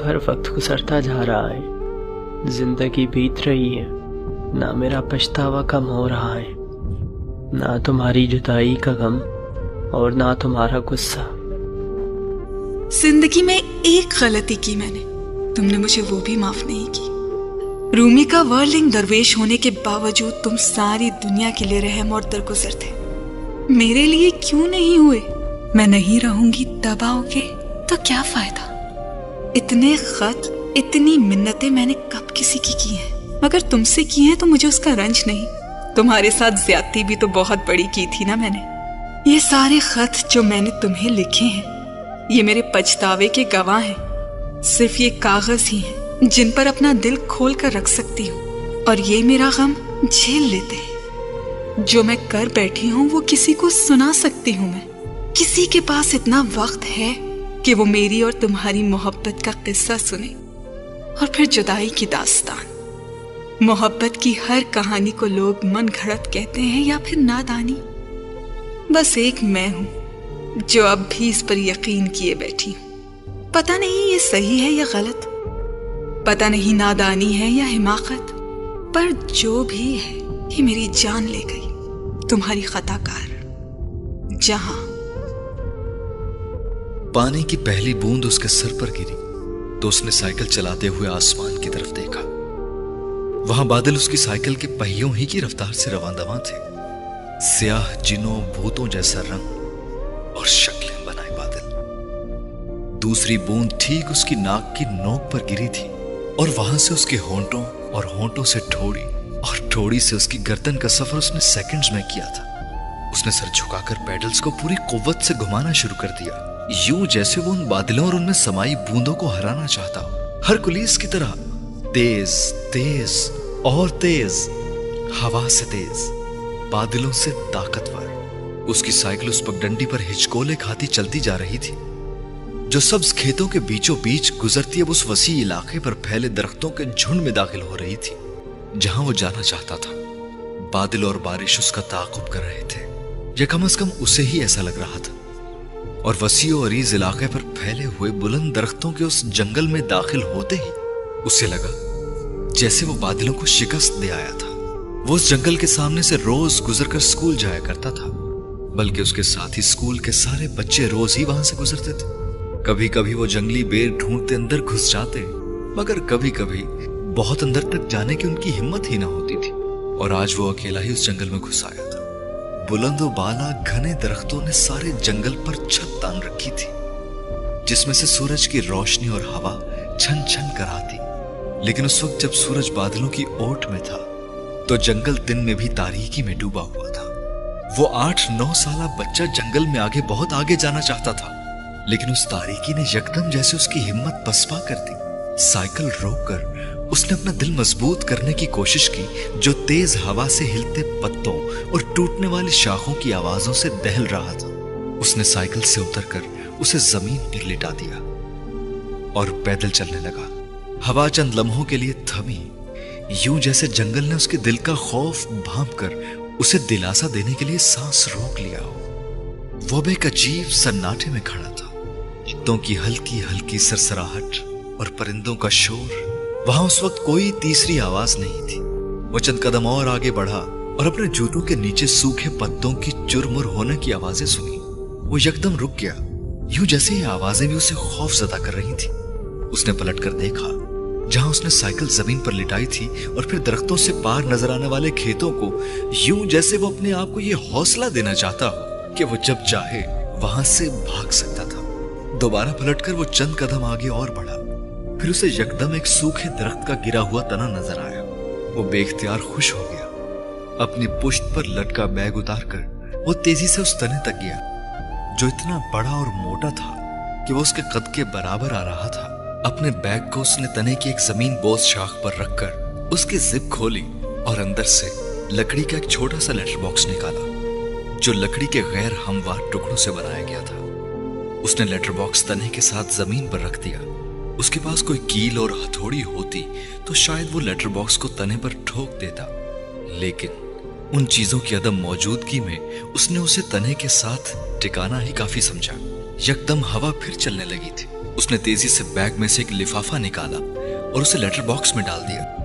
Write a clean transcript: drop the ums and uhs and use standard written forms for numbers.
पर वक्त गुजरता जा रहा है, जिंदगी बीत रही है, ना मेरा पछतावा कम हो रहा है, ना तुम्हारी जुदाई का गम और ना तुम्हारा गुस्सा। जिंदगी में एक गलती की मैंने, तुमने मुझे वो भी माफ नहीं की। रूमी का वर्ल्डिंग दरवेश होने के बावजूद तुम सारी दुनिया के लिए रहम और दरगुजर थे। मेरे लिए क्यों नहीं हुए? मैं नहीं रहूंगी तब आओगे तो क्या फायदा? इतने खत, इतनी मिन्नतें मैंने कब किसी की हैं, मगर तुमसे की हैं तो मुझे उसका रंज नहीं। तुम्हारे साथ ज्यादती भी तो बहुत बड़ी की थी ना मैंने। ये सारे खत जो मैंने तुम्हें लिखे हैं, ये मेरे पछतावे के गवाह हैं। सिर्फ ये कागज ही हैं जिन पर अपना दिल खोल कर रख सकती हूँ, और ये मेरा गम झेल लेते हैं। जो मैं कर बैठी हूँ वो किसी को सुना सकती हूँ मैं। किसी के पास इतना वक्त है कि वो मेरी और तुम्हारी मोहब्बत का किस्सा सुने, और फिर जुदाई की दास्तान। मोहब्बत की हर कहानी को लोग मन घड़त कहते हैं या फिर नादानी। बस एक मैं हूं जो अब भी इस पर यकीन किए बैठी हूं। पता नहीं ये सही है या गलत, पता नहीं नादानी है या हिमाकत, पर जो भी है ये मेरी जान ले गई तुम्हारी खताकार जहां। पानी की पहली बूंद उसके सर पर गिरी तो उसने साइकिल चलाते हुए आसमान की तरफ देखा। वहां बादल उसकी साइकिल के पहियों ही की रफ्तार से रवां-दवां थे। स्याह जिनों भूतों जैसा रंग और शक्लें बनाए बादल। दूसरी बूंद ठीक उसकी नाक की नोक पर गिरी थी, और वहां से उसके होंठों, और होंठों से ठोड़ी, और ठोड़ी से उसकी गर्दन का सफर उसने सेकंड्स में किया था। उसने सर झुकाकर पैडल्स को पूरी कुव्वत से घुमाना शुरू कर दिया, यूं जैसे वो उन बादलों और उनमें समाई बूंदों को हराना चाहता हो। हरकुलिस की तरह तेज तेज और तेज, हवा से तेज, बादलों से ताकतवर। उसकी साइकिल उस पगडंडी पर हिचकोले खाती चलती जा रही थी जो सब्ज खेतों के बीचों बीच गुजरती अब उस वसी इलाके पर फैले दरख्तों के झुंड में दाखिल हो रही थी जहां वो जाना चाहता था। बादल और बारिश उसका ताक़ुब कर रहे थे, या कम से कम उसे ही ऐसा लग रहा था। और वसी और अरीज इलाके पर फैले हुए बुलंद दरख्तों के उस जंगल में दाखिल होते ही उसे लगा जैसे वो बादलों को शिकस्त दे आया था। वो उस जंगल के सामने से रोज गुजरकर स्कूल जाया करता था, बल्कि उसके साथ ही स्कूल के सारे बच्चे रोज ही वहां से गुजरते थे। कभी कभी वो जंगली बेर ढूंढते अंदर घुस जाते, मगर कभी कभी बहुत अंदर तक जाने की उनकी हिम्मत ही ना होती थी। और आज वो अकेला ही उस जंगल में घुस आया था। बुलंद व बाला घने दरख्तों ने सारे जंगल पर छत तान रखी थी, जिसमें से सूरज की रोशनी और हवा छन छन कर आती। लेकिन उस वक्त जब सूरज बादलों की ओट में था तो जंगल दिन में भी तारीकी में डूबा हुआ था। वो 8-9 साला बच्चा जंगल में आगे, बहुत आगे जाना चाहता था, लेकिन उस तारीकी ने यकदम जैसे उसकी हिम्मत पसपा कर दी। साइकिल रोककर उसने अपना दिल मजबूत करने की कोशिश की, जो तेज हवा से हिलते पत्तों और टूटने वाली शाखों की आवाजों से दहल रहा था। उसने साइकिल से उतरकर उसे जमीन पर लिटा दिया और पैदल चलने लगा। हवा चंद लम्हों के लिए थमी, यूं जैसे जंगल ने उसके दिल का खौफ भांपकर उसे दिलासा देने के लिए सांस रोक लिया हो। वो एक अजीब सन्नाटे में खड़ा था, पत्तों की हल्की हल्की सरसराहट और परिंदों का शोर। वहां उस वक्त कोई तीसरी आवाज नहीं थी। वो चंद कदम और आगे बढ़ा और अपने जूतों के नीचे सूखे पत्तों की चुरमुर होने की आवाजें सुनी। वो यकदम रुक गया, यूं जैसे ये आवाजें भी उसे खौफजदा कर रही थी। उसने पलटकर देखा जहां उसने साइकिल जमीन पर लिटाई थी, और फिर दरख्तों से पार नजर आने वाले खेतों को, यूं जैसे वो अपने आप को ये हौसला देना चाहता हो कि वो जब चाहे वहां से भाग सकता था। दोबारा पलटकर वो चंद कदम आगे और बढ़ा। फिर उसे यकदम एक सूखे दरख्त का गिरा हुआ तना नजर आया। वो बेख्तियार खुश हो गया। अपनी पुश्त पर लटका बैग उतारकर वो तेजी से उस तने तक गया, जो इतना बड़ा और मोटा था कि वो उसके कद के बराबर आ रहा था। अपने बैग को उसने तने की एक जमीन बोझ शाख पर रखकर उसकी जिप खोली और अंदर से लकड़ी का एक छोटा सा लेटर बॉक्स निकाला, जो लकड़ी के गैर हमवार टुकड़ों से बनाया गया था। उसने लेटर बॉक्स तने के साथ जमीन पर रख दिया। उसके पास कोई कील और हथौड़ी होती तो शायद वो लेटर बॉक्स को तने पर ठोक देता, लेकिन उन चीजों की अदम मौजूदगी में उसने उसे तने के साथ टिकाना ही काफी समझा। यकदम हवा फिर चलने लगी थी। उसने तेजी से बैग में से एक लिफाफा निकाला और उसे लेटर बॉक्स में डाल दिया।